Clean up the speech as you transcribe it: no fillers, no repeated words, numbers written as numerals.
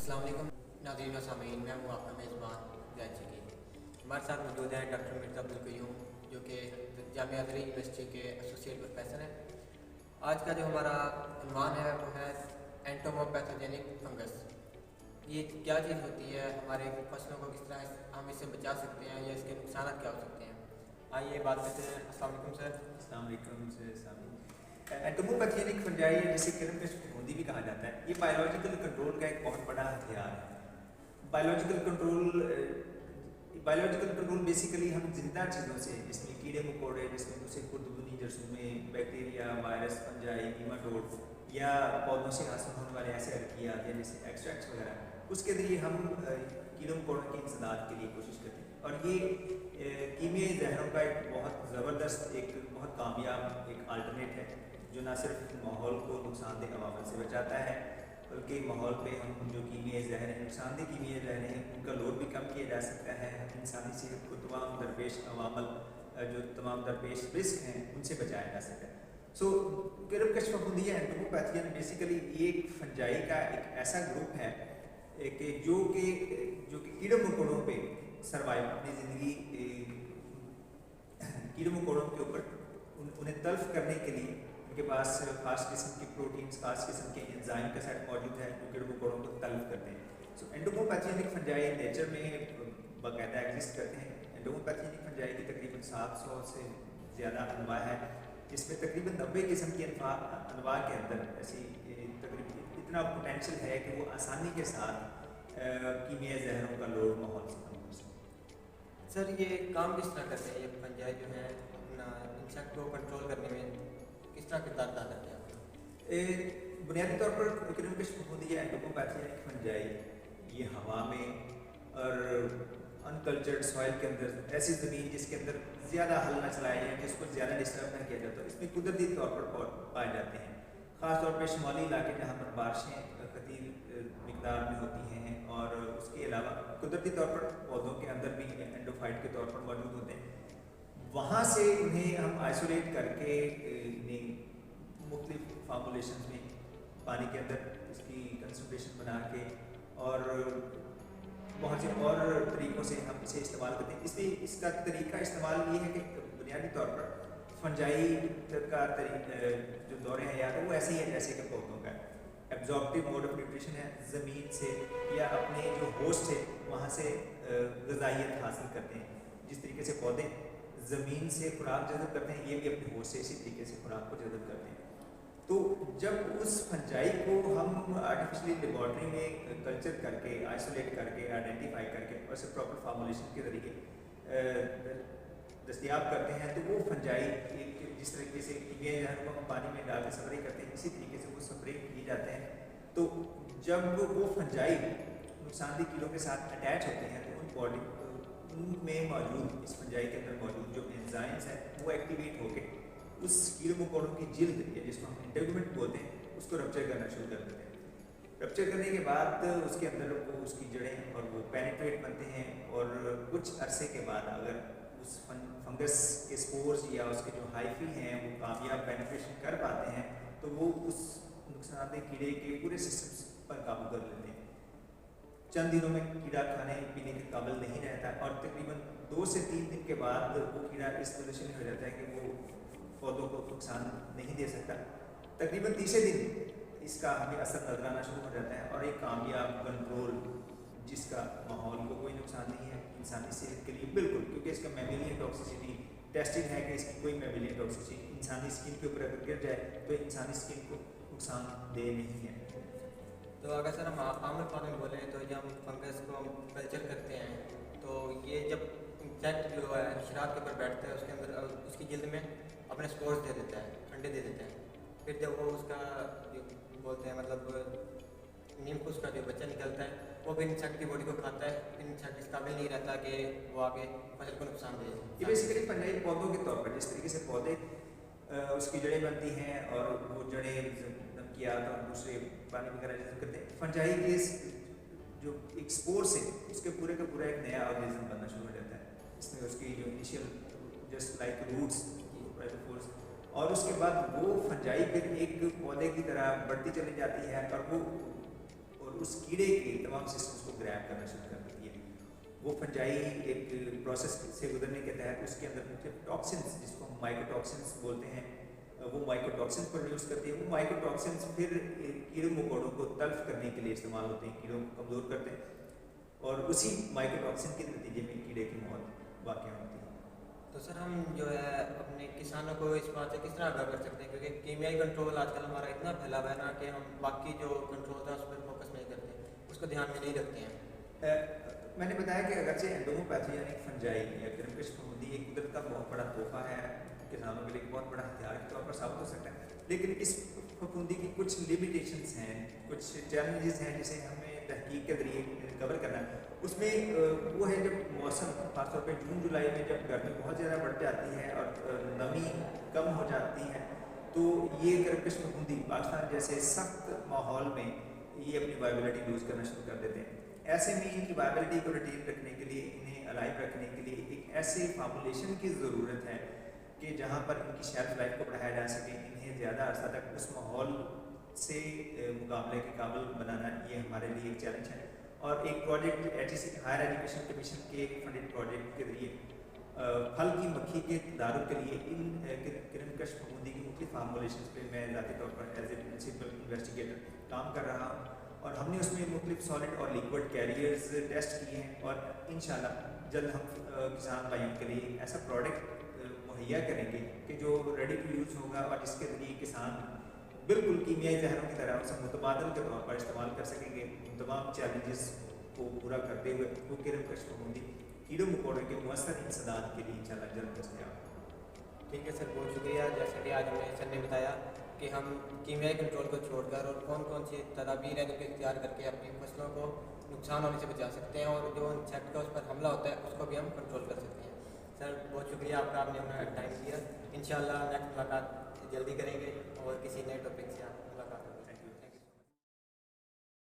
अस्सलाम वालेकुम नाज़रीन व सामीन, मैं हूँ आपका मेज़बान ज़ैद शकील। हमारे साथ मौजूद हैं डॉक्टर मिर्ज़ा अब्दुल क़य्यूम, जो कि जामिया अज़हरी यूनिवर्सिटी के एसोसिएट प्रोफेसर हैं। आज का जो हमारा उन्वान है वो है एंटोमोपैथोजेनिक फंगस। ये क्या चीज़ होती है, हमारे फसलों को किस तरह हम इससे बचा सकते हैं या इसके नुकसान क्या हो सकते हैं। आइए बात करते हैं। अस्सलाम वालेकुम सर। अस्सलाम वालेकुम सर सामी। एंटोमोपैथोजेनिक फंजाई जिसे किरणपेश फफूंदी भी कहा जाता है, ये बायोलॉजिकल कंट्रोल का एक बहुत बड़ा हथियार है। बायोलॉजिकल कंट्रोल बेसिकली हम जिंदा चीज़ों से, जिसमें कीड़े मकोड़े, जिसमें दूसरे खुरदबुनी जरसूमें, बैक्टीरिया, वायरस, फंजाई, नीमाटोड या पौधों से हासिल होने वाले ऐसे अर्कियात या जैसे एक्सट्रैक्ट्स वगैरह, उसके ज़रिए हम कीड़े मकोड़ों की इंसदाद के लिए कोशिश करते हैं। और ये कीमियाई जहरों का एक बहुत ज़बरदस्त, एक बहुत कामयाब एक अल्टरनेट है, जो ना सिर्फ माहौल को नुकसानदेह अवामल से बचाता है, बल्कि माहौल पे हम जो कीमियाई जहर हैं, नुकसानदेह कीमियाई जहर हैं, उनका लोड भी कम किया जा सकता है। इंसानी सेहत को तमाम दरपेश अवामल, जो तमाम दरपेश रिस्क हैं, उनसे बचाया जा सकता है। सो किरणपेश फफूंदी या एंटोमोपैथियन बेसिकली ये एक फंजाई का एक ऐसा ग्रुप है कि जो कि कीड़े मकोड़ों पे सर्वाइव, अपनी ज़िंदगी कीड़े मकोड़ों के ऊपर उन्हें तल्फ करने के लिए उनके पास खास किस्म की प्रोटीन्स, खास किस्म के एंजाइम का सेट मौजूद है जो कीड़े मकोड़ों को तल्फ करते हैं। सो एंटोमोपैथियनिक फंजाई नेचर में बाकायदा एग्जिस्ट करते हैं। एंटोमोपैथियनिक फंजाई की तकरीबन 700 से ज़्यादा अनवा है, जिसमें तकरीबन 90 किस्म की अनवा के अंदर ऐसी तकरीबन इतना पोटेंशियल है कि वो आसानी के साथ कीमियाई जहरों का लोड माहौल से कम कर सकते। सर ये काम किस तरह करते हैं, ये फंजाई जो है अपना इंसेक्ट को कंट्रोल करने में किस तरह किरदार अदा करते हैं? बुनियादी तौर पर किरणपेश फफूंदी या एंटोमोपैथियनिक फंजाई ये हवा में और अनकल्चर्ड सॉइल के अंदर, ऐसी ज़मीन जिसके अंदर ज़्यादा हल न चलाया जाए, जिसको ज़्यादा डिस्टर्ब न किया जाता, इसमें कुदरती तौर पर पाए जाते हैं। ख़ास तौर पर शुमाली इलाके जहाँ पर बारिशें कतीर मिकदार में होती हैं, और उसके अलावा कुदरती तौर पर पौधों के अंदर भी एंडोफाइट के तौर पर मौजूद होते हैं। वहाँ से उन्हें हम आइसोलेट करके इन्हें मुख्तलिफ फार्मूलेशन में पानी के अंदर इसकी कंसंट्रेशन बना के और बहुत से और तरीक़ों से हम इसे इस्तेमाल करते हैं। इसलिए इसका तरीका इस्तेमाल ये है कि बुनियादी तौर पर फंजाई का जो दौरे हयात है वो ऐसे ही है जैसे कि पौधों का एब्जॉर्प्टिव मोड ऑफ न्यूट्रिशन है, ज़मीन से या अपने जो होस्ट है वहाँ से ग़िज़ाइयत हासिल करते हैं। जिस तरीके से पौधे ज़मीन से खुराक जज़ब करते हैं, ये भी अपने होस्ट से इसी तरीके से खुराक को जज़ब करते हैं। तो जब उस फंजाई को हम आर्टिफिशियली लेबॉर्ट्री में कल्चर करके, आइसोलेट करके, आइडेंटिफाई करके और से प्रॉपर फार्मूलेशन के ज़रिए दस्तियाब करते हैं, तो वो फंजाई एक जिस तरीके से कीमियाई जहरों को हम पानी में डाल के स्प्रे करते हैं, इसी तरीके से वो स्प्रे किए जाते हैं। तो जब वो फंजाई नुकसानदेह कीड़ों के साथ अटैच होते हैं, तो उनमें मौजूद, इस फंजाई के अंदर मौजूद जो एंजाइम्स हैं वो एक्टिवेट होकर उस कीड़े मकोड़ों की जिल्द, या जिसको हम इंटेगुमेंट बोलते हैं, उसको रप्चर करना शुरू कर देते हैं। रप्चर करने के बाद उसके अंदर वो उसकी जड़ें और वो पेनिट्रेट बनते हैं, और कुछ अरसे के बाद अगर उस फंगस के स्पोर्स या उसके जो हाइफी हैं वो कामयाब पेनिट्रेशन कर पाते हैं, तो वो उस नुकसानदेह कीड़े के पूरे सिस्टम पर काबू कर लेते हैं। चंद दिनों में कीड़ा खाने पीने के काबिल नहीं रहता, और तकरीबन 2 से 3 दिन के बाद वो कीड़ा इस पोजीशन में हो जाता है कि वो पौधों को नुकसान नहीं दे सकता। तकरीबन तीसरे दिन इसका हमें असर नजर आना शुरू हो जाता है, और एक कामयाब कंट्रोल जिसका माहौल को कोई नुकसान नहीं है, इंसानी सेहत के लिए बिल्कुल, क्योंकि इसका मैमिलियन टॉक्सिसिटी टेस्टिंग है कि इसकी कोई मैमिलियन टॉक्सिसिटी इंसानी स्किन के ऊपर अगर गिर जाए तो इंसानी स्किन को नुकसान दे नहीं है। तो अगर सर हम आम तौर में बोलें तो जब हम फंगस को हम कल्चर करते हैं, तो ये जब इंसेक्ट जो है शराब के ऊपर बैठता है, उसके अंदर उसकी जिल्द में अपने स्पोर्स दे देता है, अंडे दे देता है। फिर जब वो उसका जो बोलते हैं मतलब नीमफुस का जो बच्चा निकलता है, वो भी इंसेक्ट की बॉडी को खाता है, फिर इंसेक्ट इस काबिल नहीं रहता कि वो आगे फसल को नुकसान दे। ये बेसिकली फंजाई पौधों के तौर पर, जिस तरीके से पौधे उसकी जड़ें बनती हैं और वो जड़ें नमकियात और दूसरे पानी वगैरह जज़ब करते हैं, फंजाई के जो एक स्पोर से उसके पूरे का पूरा एक नया ऑर्गेनिज्म बनना शुरू हो जाता है। इसमें उसकी जो इनिशियल जस्ट लाइक रूट्स, और उसके बाद वो फंजाई फिर एक पौधे की तरह बढ़ती चली जाती है, और उस कीड़े के तमाम सिस्टम्स को ग्रैब करना शुरू कर देती है। वो फंजाई एक प्रोसेस से गुजरने के तहत उसके अंदर मुख्तलिफ टॉक्सिन्स, जिसको हम माइकोटॉक्सिन्स बोलते हैं, वो माइकोटॉक्सिन्स प्रोड्यूस करती है। वो माइकोटॉक्सिन्स फिर कीड़े मकोड़ों को तल्फ करने के लिए इस्तेमाल होते हैं, कीड़ों को कमज़ोर करते हैं और उसी माइकोटॉक्सिन के नतीजे में कीड़े की मौत वाक़या होती है। तो सर हम जो है अपने किसानों को इस बात से किस तरह आगाह कर सकते हैं, क्योंकि कीमियाई कंट्रोल आजकल हमारा इतना फैला हुआ है ना कि हम बाकी जो कंट्रोल था उस पर फोकस नहीं करते, उसको ध्यान में नहीं रखते हैं। मैंने बताया कि अगरचे एंडोमोपैथी यानी फंजाई या किरमकश फफूंदी एक कुदरत का बहुत बड़ा तोहफा है, किसानों के लिए बहुत बड़ा हथियार के तौर पर साबित हो सकता है, लेकिन इस फफूंदी की कुछ लिमिटेशंस हैं, कुछ चैलेंजेस हैं जिसे हमें तहकीक के जरिए कवर करना है। उसमें वो है जब मौसम खासतौर पर जून जुलाई में जब गर्मी बहुत ज़्यादा बढ़ जाती है और नमी कम हो जाती है, तो ये किरमकश फफूंदी पाकिस्तान जैसे सख्त माहौल में ये अपनी वायबिलिटी लूज़ करना शुरू कर देते हैं। ऐसे में इनकी वायबिलिटी को रिटेन रखने के लिए, इन्हें अलाइव रखने के लिए एक ऐसे फॉर्मुलेशन की ज़रूरत है कि जहाँ पर इनकी शेल्फ लाइफ को बढ़ाया जा सके, इन्हें ज़्यादा अर्सा तक उस माहौल से मुकाबले के काबिल बनाना, ये हमारे लिए एक चैलेंज है। और एक project HEC higher education commission के फंडेड प्रोजेक्ट के जरिए फल की मक्खी के दारू के लिए इन किरमकश फफूंदी की मुख्तलिफ फार्मूलेशन पे मैं ज़ाती तौर पर एज ए प्रिंसिपल इन्वेस्टिगेटर काम कर रहा हूँ और हमने उसमें मुख्तलिफ सॉलिड और लिक्विड कैरियर्स टेस्ट किए हैं और इंशाल्लाह जल्द हम किसान भाइयों के लिए ऐसा प्रोडक्ट मुहैया करेंगे कि जो रेडी टू यूज़ होगा और जिसके जरिए किसान बिल्कुल कीमियाई जहरों की तरह उसे मुतबादल के तौर पर इस्तेमाल कर सकेंगे। उन तमाम चैलेंजेस को पूरा करते हुए वो किरमकश फफूंदी कीड़ों मकोड़ों के मुअस्सर इंसदाद के लिए इंशाल्लाह जल्द दस्तयाब। ठीक है सर, बहुत शुक्रिया। जैसे कि आज हमें सर ने बताया कि हम कीमियाई कंट्रोल को छोड़कर और कौन कौन सी तदाबीर हैं जिनको इख्तियार करके अपनी फसलों को नुकसान होने से बचा सकते हैं और जो इंसेक्ट का उस पर हमला होता है उसको भी हम कंट्रोल कर सकते हैं। सर बहुत शुक्रिया आपका, आपने हमें टाइम दिया। इंशाल्लाह नेक्स्ट मुलाकात जल्दी करेंगे और किसी नए टॉपिक से आप मुलाकात